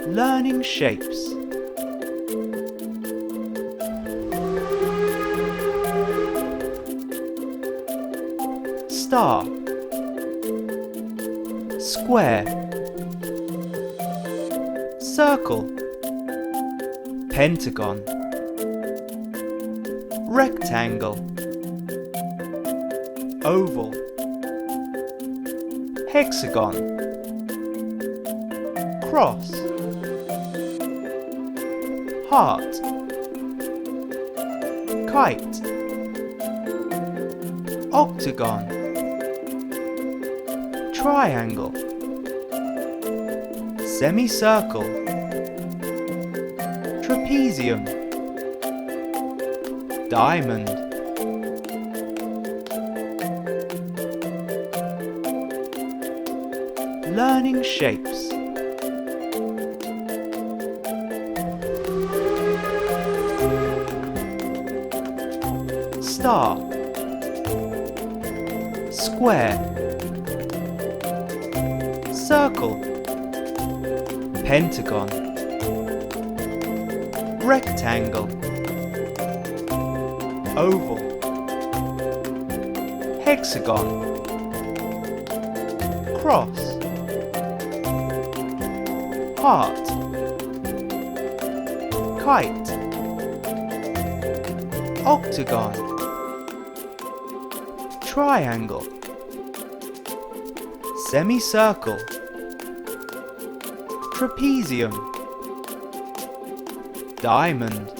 Learning shapes. Star, square, circle, pentagon, rectangle, oval, hexagon, cross, heart, kite, octagon, triangle, semicircle, trapezium, diamond. Learning shapes. Star, square, circle, pentagon, rectangle, oval, hexagon, cross, heart, kite, octagon, triangle, semicircle, trapezium, diamond.